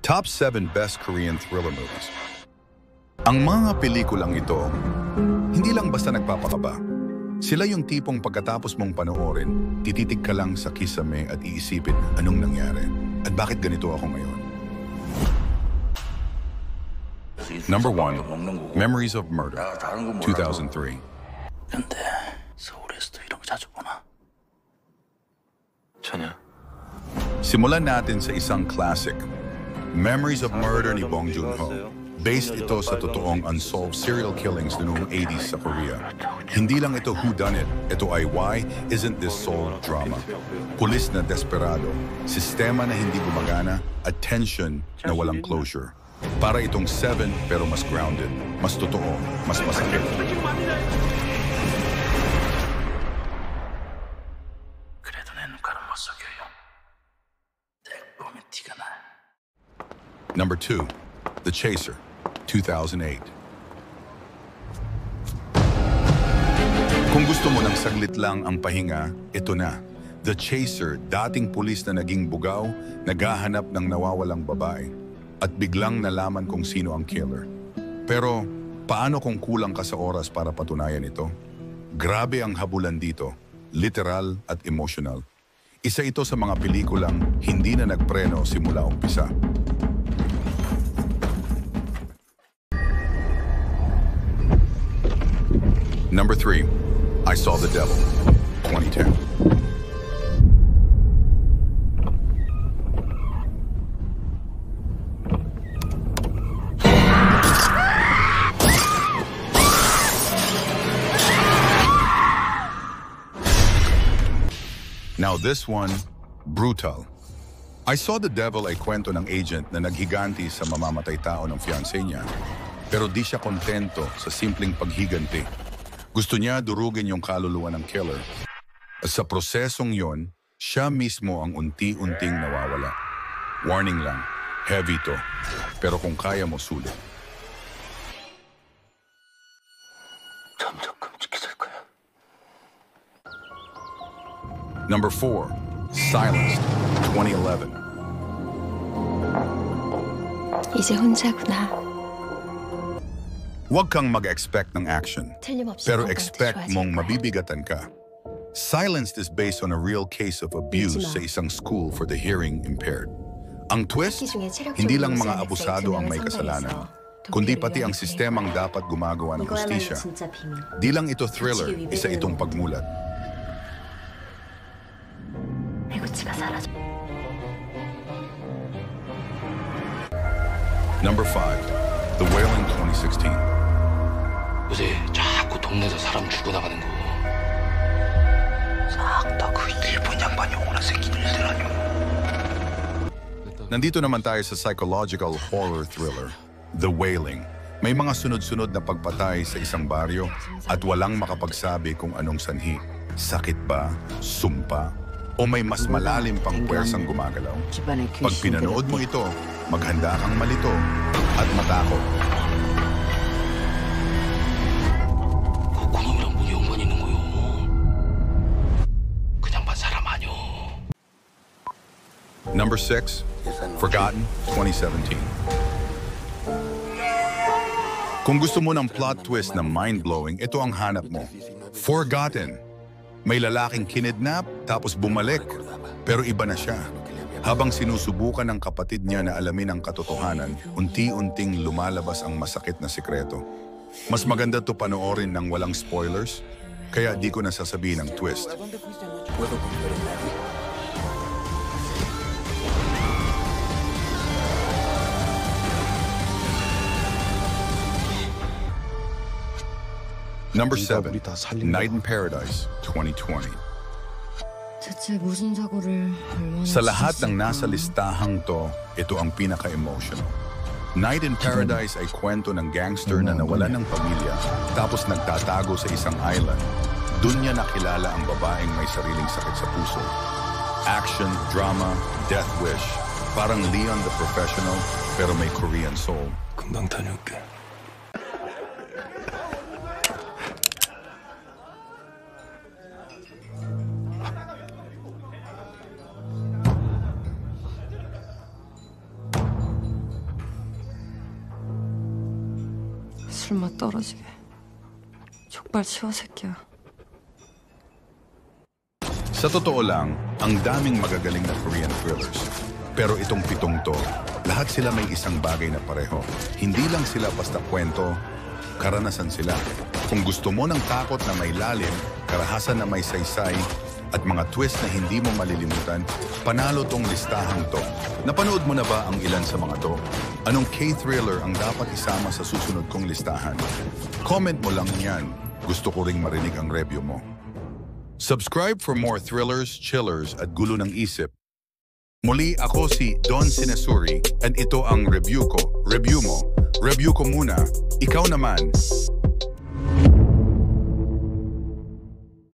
Top 7 Best Korean Thriller Movies. Ang mga pelikulang ito, hindi lang basta nagpapakaba. Sila yung tipong pagkatapos mong panoorin, tititig ka lang sa kisame at iisipin anong nangyari at bakit ganito ako ngayon. Number 1, Memories of Murder, 2003. 근데 서울에서도 이런 거 자주 보나? 전혀. Simulan natin sa isang classic, Memories of Murder ni Bong Joon-ho. Based ito sa totoong unsolved serial killings noong 80s sa Korea. Hindi lang ito whodunit, ito ay why isn't this solved drama. Pulis na desperado, sistema na hindi gumagana, at tension na walang closure. Para itong 7 pero mas grounded, mas totoo, mas masakit. 그래도 내 눈가는 못 속여요. 딱 보면 티가 나. Number 2, The Chaser, 2008. Kung gusto mo ng saglit lang ang pahinga, ito na. The Chaser, dating pulis na naging bugaw, naghahanap ng nawawalang babae. At biglang nalaman kung sino ang killer. Pero paano kung kulang ka sa oras para patunayan ito? Grabe ang habulan dito, literal at emotional. Isa ito sa mga pelikulang hindi na nagpreno simula umpisa. Number 3, I Saw the Devil, 2010. Now this one, brutal. I Saw the Devil ay kwento ng agent na naghiganti sa mamamatay tao ng fiancé niya. Pero di siya kontento sa simpleng paghiganti. Gusto niya durugin yung kaluluwa ng killer. At sa prosesong yon, siya mismo ang unti-unting nawawala. Warning lang, heavy to. Pero kung kaya mo, sulit. 점점 끔찍해질 거야. Number 4, Silenced, 2011. 이제 혼자구나. Huwag kang mag-expect ng action, 틀림없이 pero 건강도 expect 좋아질 mong 거야. mabibigatan ka. Silenced is based on a real case of abuse sa isang school for the hearing impaired. Ang twist, hindi lang mga abusado ang may kasalanan, kundi pati ang sistemang dapat gumagawa ng hustisya. Di lang ito thriller, isa itong pagmulat. 배구치가 사라져. Number 5, The Wailing 2016. 요새 자꾸 동네에서 사람 죽어나가는 거. 싹 다 그 일본 양반이 오나 새끼 일들아뇨. Nandito naman tayo sa psychological horror thriller, The Wailing. May mga sunod-sunod na pagpatay sa isang baryo at walang makapagsabi kung anong sanhi. Sakit ba? Sumpa? O may mas malalim pang puwersang gumagalaw? Pag pinanood mo ito, maghanda kang malito at matakot. 그 그놈이랑 뭔 연관이 있는 거요? 그냥 반 사람 아니오. Number 6, Forgotten, 2017. Kung gusto mo ng plot twist na mind-blowing, ito ang hanap mo. Forgotten. May lalaking kinidnap tapos bumalik, pero iba na siya. Habang sinusubukan ng kapatid niya na alamin ang katotohanan, unti-unting lumalabas ang masakit na sikreto. Mas maganda to panoorin ng walang spoilers, kaya di ko nasasabihin ang twist. Number 7, Night in Paradise, 2020. 대체 무슨 사고를 얼마나 Sa lahat ng nasa listahang to, ito ang pinaka-emotional. Night in Paradise ay kwento ng gangster na nawalan ng pamilya tapos nagtatago sa isang island. Doon niya nakilala ang babaeng may sariling sakit sa puso. Action, drama, death wish. Parang Leon the Professional pero may Korean soul. 금방 다녀올게. 술맛 떨어지게. 족발 치워 새끼야. Sa totoo lang, ang daming magagaling na Korean thrillers. Pero itong pitong to, lahat sila may isang bagay na pareho. Hindi lang sila basta kwento, karanasan sila. Kung gusto mo ng takot na may lalim, karahasan na may saysay, at mga twist na hindi mo malilimutan, panalo tong listahang to. Napanood mo na ba ang ilan sa mga to? Anong K-thriller ang dapat isama sa susunod kong listahan? Comment mo lang yan. Gusto ko ring marinig ang review mo. Subscribe for more thrillers, chillers at gulo ng isip. Muli ako si Don Sinesuri and ito ang review ko. Review mo. Review ko muna. Ikaw naman.